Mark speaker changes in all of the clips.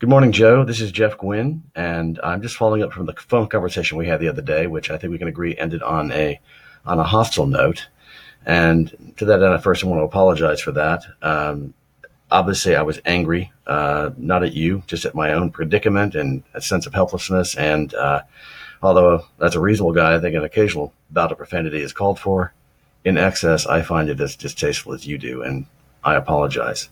Speaker 1: Good morning, Joe. This is Jeff Gwynn, and I'm just following up from the phone conversation we had the other day, which I think we can agree ended on a hostile note. And to that end, I first want to apologize for that. Obviously, I was angry, not at you, just at my own predicament and a sense of helplessness. And although as a reasonable guy, I think an occasional bout of profanity is called for. In excess, I find it as distasteful as you do, and I apologize.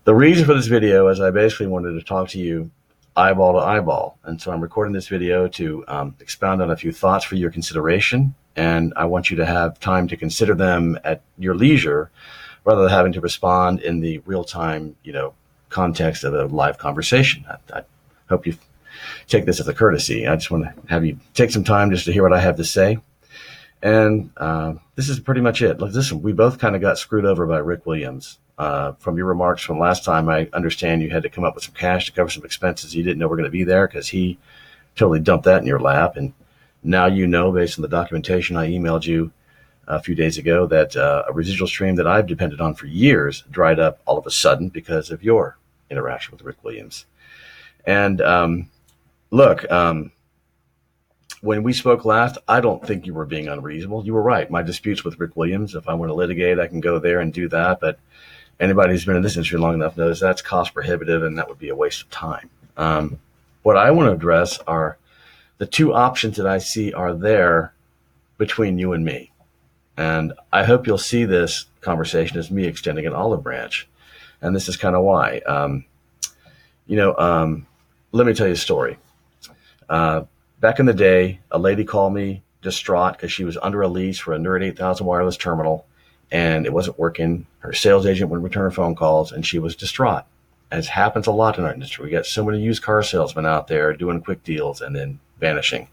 Speaker 1: The reason for this video is I basically wanted to talk to you eyeball to eyeball. And so I'm recording this video to expound on a few thoughts for your consideration. And I want you to have time to consider them at your leisure rather than having to respond in the real time, context of a live conversation. I hope you take this as a courtesy. I just want to have you take some time just to hear what I have to say. And this is pretty much it. Listen, we both kind of got screwed over by Rick Williams. From your remarks from last time, I understand you had to come up with some cash to cover some expenses you didn't know were going to be there because he totally dumped that in your lap. And now based on the documentation I emailed you a few days ago, that a residual stream that I've depended on for years dried up all of a sudden because of your interaction with Rick Williams. And look, when we spoke last, I don't think you were being unreasonable. You were right. My disputes with Rick Williams, if I want to litigate, I can go there and do that. But anybody who's been in this industry long enough knows that's cost prohibitive and that would be a waste of time. What I want to address are the two options that I see are there between you and me. And I hope you'll see this conversation as me extending an olive branch. And this is kind of why. Let me tell you a story. Back in the day, a lady called me distraught because she was under a lease for a Nerd 8000 wireless terminal and it wasn't working. Her sales agent would return phone calls and she was distraught. As happens a lot in our industry. We got so many used car salesmen out there doing quick deals and then vanishing.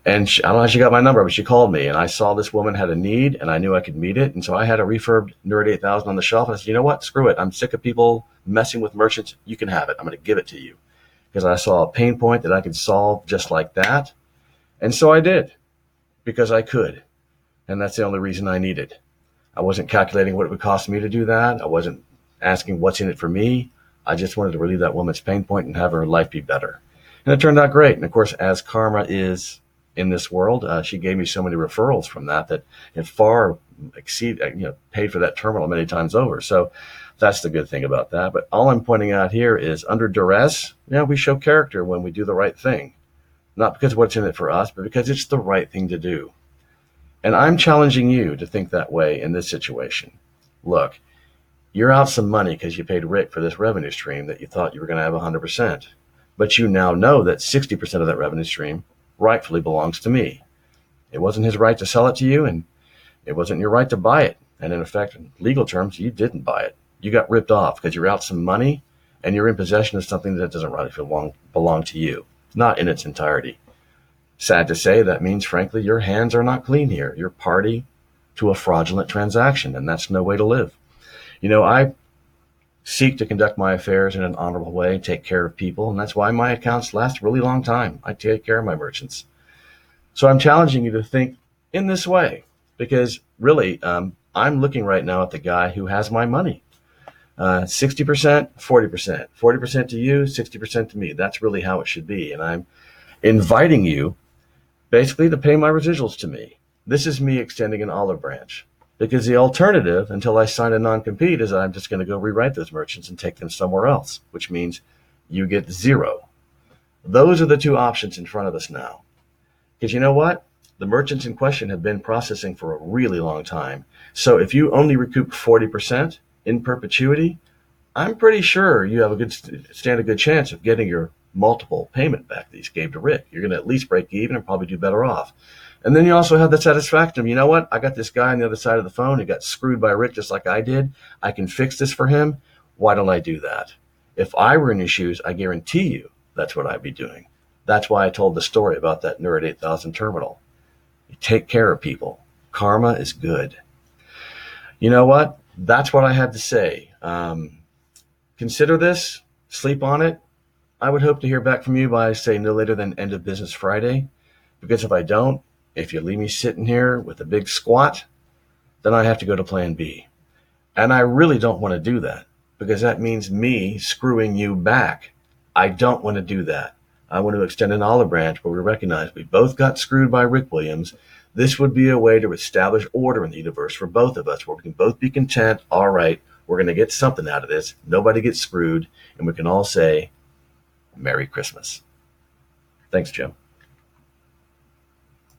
Speaker 1: And I don't know how she got my number, but she called me and I saw this woman had a need and I knew I could meet it. And so I had a refurbed Nerd 8000 on the shelf. And I said, you know what? Screw it. I'm sick of people messing with merchants. You can have it. I'm going to give it to you. Because I saw a pain point that I could solve just like that. And so I did, because I could. And that's the only reason I needed. I wasn't calculating what it would cost me to do that. I wasn't asking what's in it for me. I just wanted to relieve that woman's pain point and have her life be better. And it turned out great. And of course, as karma is in this world, she gave me so many referrals from that it far paid for that terminal many times over. So that's the good thing about that. But all I'm pointing out here is under duress, we show character when we do the right thing. Not because of what's in it for us, but because it's the right thing to do. And I'm challenging you to think that way in this situation. Look, you're out some money because you paid Rick for this revenue stream that you thought you were going to have 100%. But you now know that 60% of that revenue stream rightfully belongs to me. It wasn't his right to sell it to you, and it wasn't your right to buy it. And in effect, in legal terms, you didn't buy it. You got ripped off because you're out some money and you're in possession of something that doesn't rightfully belong to you, not in its entirety. Sad to say, that means, frankly, your hands are not clean here. You're party to a fraudulent transaction, and that's no way to live. I seek to conduct my affairs in an honorable way, take care of people, and that's why my accounts last a really long time. I take care of my merchants. So I'm challenging you to think in this way, because really, I'm looking right now at the guy who has my money. 60%, 40%, 40% to you, 60% to me. That's really how it should be. And I'm inviting you basically to pay my residuals to me. This is me extending an olive branch, because the alternative until I sign a non-compete is I'm just going to go rewrite those merchants and take them somewhere else, which means you get zero. Those are the two options in front of us now. Because you know what? The merchants in question have been processing for a really long time. So if you only recoup 40% in perpetuity, I'm pretty sure you have stand a good chance of getting your multiple payment back that you gave to Rick. You're going to at least break even and probably do better off. And then you also have the satisfaction of, you know what? I got this guy on the other side of the phone who got screwed by Rick just like I did. I can fix this for him. Why don't I do that? If I were in your shoes, I guarantee you that's what I'd be doing. That's why I told the story about that Nerd 8000 terminal. You take care of people. Karma is good. You know what? That's what I had to say. Consider this. Sleep on it. I would hope to hear back from you by, say, no later than end of business Friday. Because if I don't, if you leave me sitting here with a big squat, then I have to go to plan B. And I really don't want to do that, because that means me screwing you back I don't want to do that. I want to extend an olive branch where we recognize we both got screwed by Rick Williams. This would be a way to establish order in the universe for both of us, where we can both be content. All right, we're going to get something out of this. Nobody gets screwed, and we can all say, Merry Christmas. Thanks, Jim.